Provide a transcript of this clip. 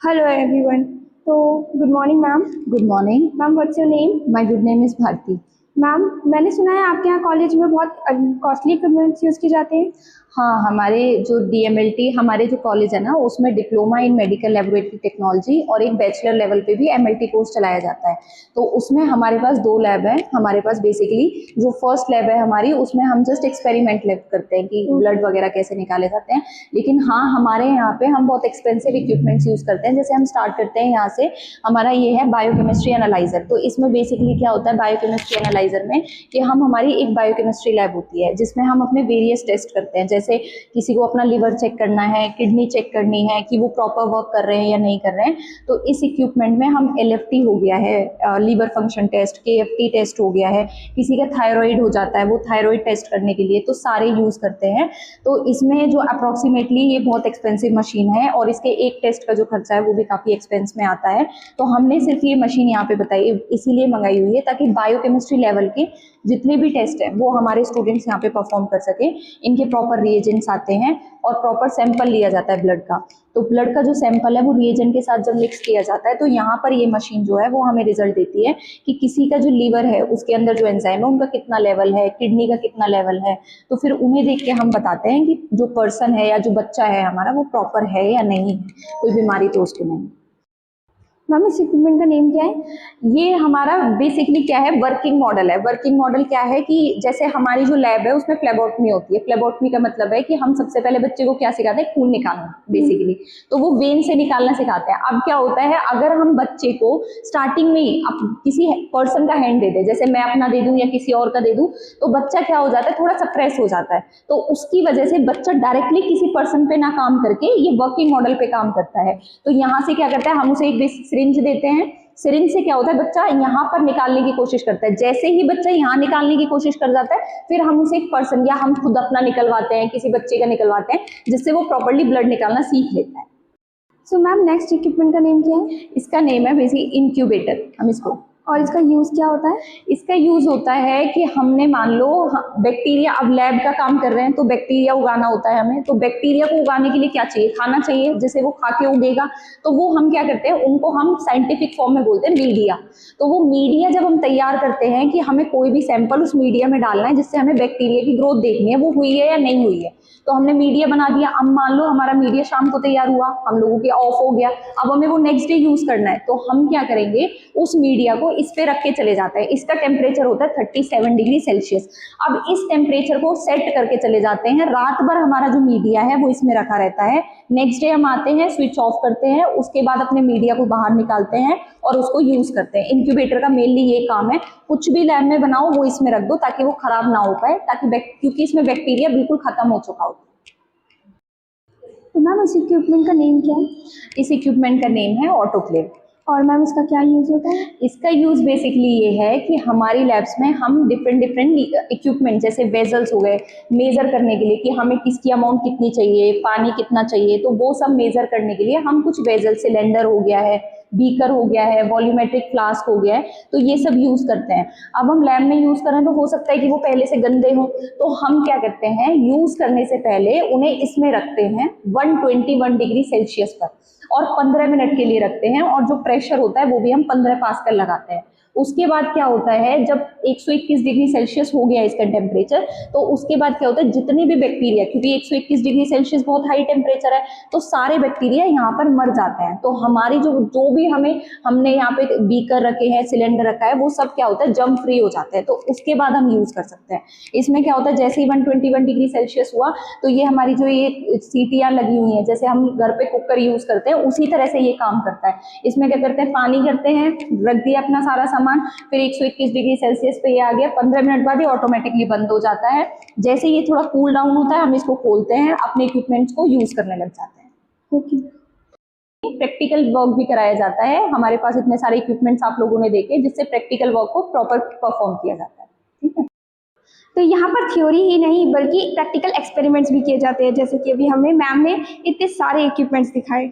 Hello everyone. Good morning ma'am. Good morning. Ma'am, what's your name? My good name is Bharti. Ma'am, मैंने सुना है आपके यहाँ college में बहुत कॉस्टली इक्विपमेंट्स यूज़ किए जाते हैं। हाँ, हमारे जो DMLT हमारे जो कॉलेज है ना, उसमें diploma in medical laboratory technology और एक बैचलर लेवल पे भी MLT कोर्स चलाया जाता है। तो उसमें हमारे पास 2 लैब हैं। हमारे पास बेसिकली जो फर्स्ट लैब है हमारी, उसमें हम जस्ट एक्सपेरिमेंट लैब करते हैं कि ब्लड वगैरह कैसे निकाले जाते हैं। लेकिन हाँ, हमारे यहाँ पे हम बहुत एक्सपेंसिव इक्विपमेंट्स यूज़ करते हैं। जैसे हम स्टार्ट करते हैं यहाँ से, हमारा ये है बायोकेमिस्ट्री एनालाइजर। तो इसमें बेसिकली क्या होता है बायोकेमिस्ट्री एनालाइजर में, कि हमारी एक बायोकेमिस्ट्री लैब होती है जिसमें हम अपने वेरियस टेस्ट करते हैं। जैसे किसी को अपना लिवर चेक करना है, किडनी चेक करनी है कि वो प्रॉपर वर्क कर रहे हैं या नहीं कर रहे हैं, तो इस इक्विपमेंट में हम LFT हो गया है, liver function test, KFT test हो गया है, किसी का थायराइड हो जाता है, वो थायराइड टेस्ट करने के लिए, तो सारे यूज़ करते हैं। तो इसमें जो अप्रॉक्सीमेटली ये बहुत एक्सपेंसिव मशीन है और इसके एक टेस्ट का जो खर्चा है वो भी काफ़ी एक्सपेंस में आता है। तो हमने सिर्फ ये मशीन यहाँ पे बताई इसीलिए मंगाई हुई है ताकि बायोकेमिस्ट्री लेवल के जितने भी टेस्ट हैं वो हमारे स्टूडेंट्स यहाँ पे परफॉर्म कर सके। इनके प्रॉपर रिएजेंट्स आते हैं और प्रॉपर सैंपल लिया जाता है ब्लड का। तो ब्लड का जो सैंपल है वो रिएजेंट के साथ जब मिक्स किया जाता है तो यहाँ पर ये मशीन जो है वो हमें रिजल्ट देती है कि किसी का जो लीवर है उसके अंदर जो एंजाइम है उनका कितना लेवल है, किडनी का कितना लेवल है। तो फिर उन्हें देख के हम बताते हैं कि जो पर्सन है या जो बच्चा है हमारा वो प्रॉपर है या नहीं है, कोई बीमारी तो उसको नहीं। मैम, इस इक्विपमेंट का नेम क्या है? ये हमारा बेसिकली क्या है, वर्किंग मॉडल है। वर्किंग मॉडल क्या है कि जैसे हमारी जो लैब है उसमें फ्लेबोटमी होती है। फ्लेबोटमी का मतलब है कि हम सबसे पहले बच्चे को क्या सिखाते हैं, खून निकालना बेसिकली। तो वो वेन से निकालना सिखाते हैं। अब क्या होता है, अगर हम बच्चे को स्टार्टिंग में ही किसी पर्सन का हैंड दे दे, जैसे मैं अपना दे दूं या किसी और का दे दूं, तो बच्चा क्या हो जाता है, थोड़ा सा प्रेस हो जाता है। तो उसकी वजह से बच्चा डायरेक्टली किसी पर्सन पे ना काम करके ये वर्किंग मॉडल पे काम करता है। तो यहाँ से क्या करता है, हम उसे एक सिरिंज देते हैं। सिरिंज से क्या होता है, बच्चा यहाँ पर निकालने की कोशिश करता है। जैसे ही बच्चा यहाँ निकालने की कोशिश कर जाता है, फिर हम उसे एक पर्सन या हम खुद अपना निकलवाते हैं, किसी बच्चे का निकलवाते हैं, जिससे वो प्रॉपर्ली ब्लड निकालना सीख लेता है। सो मैम, नेक्स्ट इक्विपमेंट का नेम क्या है? इसका नेम है बेसिकली इंक्यूबेटर। हम इसको, और इसका यूज़ क्या होता है? इसका यूज होता है कि हमने मान लो बैक्टीरिया, अब लैब का काम कर रहे हैं तो बैक्टीरिया उगाना होता है हमें। तो बैक्टीरिया को उगाने के लिए क्या चाहिए, खाना चाहिए, जिससे वो खा के उगेगा। तो वो हम क्या करते हैं, उनको हम साइंटिफिक फॉर्म में बोलते हैं मीडिया। तो वो मीडिया जब हम तैयार करते हैं कि हमें कोई भी सैंपल उस मीडिया में डालना है जिससे हमें बैक्टीरिया की ग्रोथ देखनी है, वो हुई है या नहीं हुई है, तो हमने मीडिया बना दिया। अब मान लो हमारा मीडिया शाम को तैयार हुआ, हम लोगों के ऑफ हो गया, अब हमें वो नेक्स्ट डे यूज करना है, तो हम क्या करेंगे, उस मीडिया को इस पे रख के चले जाते हैं। इसका टेम्परेचर होता है 37 डिग्री सेल्सियस। अब इस टेम्परेचर को सेट करके चले जाते हैं। रात भर हमारा जो मीडिया है वो इसमें रखा रहता है। नेक्स्ट डे हम आते हैं, स्विच ऑफ करते हैं, उसके बाद अपने मीडिया को बाहर निकालते हैं और उसको यूज करते हैं। इंक्यूबेटर का मेनली ये काम है, कुछ भी लैब में बनाओ वो इसमें रख दो ताकि वो खराब ना हो पाए, ताकि क्योंकि इसमें बैक्टीरिया बिल्कुल खत्म हो चुका हो। तो मैम, इस इक्विपमेंट का नेम क्या है? इस इक्विपमेंट का नेम है ऑटोक्लेव। और मैम, इसका क्या यूज़ होता है? इसका यूज बेसिकली ये है कि हमारी लैब्स में हम डिफरेंट इक्विपमेंट, जैसे वेजल्स हो गए, मेजर करने के लिए कि हमें किसकी अमाउंट कितनी चाहिए, पानी कितना चाहिए, तो वो सब मेजर करने के लिए हम कुछ वेजल, सिलेंडर हो गया है, बीकर हो गया है, वॉल्यूमेट्रिक फ्लास्क हो गया है, तो ये सब यूज करते हैं। अब हम लैब में यूज करें तो हो सकता है कि वो पहले से गंदे हों, तो हम क्या करते हैं, यूज करने से पहले उन्हें इसमें रखते हैं 121 डिग्री सेल्सियस पर और 15 मिनट के लिए रखते हैं, और जो प्रेशर होता है वो भी हम 15 पास्कल लगाते हैं। उसके बाद क्या होता है, जब 121 डिग्री सेल्सियस हो गया इसका टेम्परेचर, तो उसके बाद क्या होता है, जितने भी बैक्टीरिया, क्योंकि 121 डिग्री सेल्सियस बहुत हाई टेम्परेचर है, तो सारे बैक्टीरिया यहाँ पर मर जाते हैं। तो हमारी जो भी हमने यहाँ पे बीकर रखे हैं, सिलेंडर रखा है, वो सब क्या होता है, जम फ्री हो जाते हैं। तो उसके बाद हम यूज कर सकते हैं। इसमें क्या होता है, जैसे ही 121 डिग्री सेल्सियस हुआ तो ये हमारी जो ये सीटियां लगी हुई हैं, जैसे हम घर पे कुकर यूज करते हैं, उसी तरह से ये काम करता है। इसमें क्या करते हैं, पानी करते हैं, रख दिया अपना सारा सामान, फिर 121 डिग्री सेल्सियस पे ये आ गया, 15 मिनट बाद ये ऑटोमेटिकली बंद हो जाता है। जैसे ये थोड़ा कूल डाउन होता है, हम इसको खोलते हैं, अपने इक्विपमेंट्स को यूज करने लग जाते हैं। ओके। प्रैक्टिकल वर्क भी कराया जाता है। हमारे पास इतने सारे इक्विपमेंट्स आप लोगों ने देखे जिससे प्रैक्टिकल वर्क को प्रॉपर परफॉर्म किया जाता है। ठीक है। तो यहाँ पर थ्योरी ही नहीं बल्कि प्रैक्टिकल एक्सपेरिमेंट्स भी किए जाते हैं, जैसे कि अभी हमें मैम ने इतने सारे इक्विपमेंट्स दिखाए।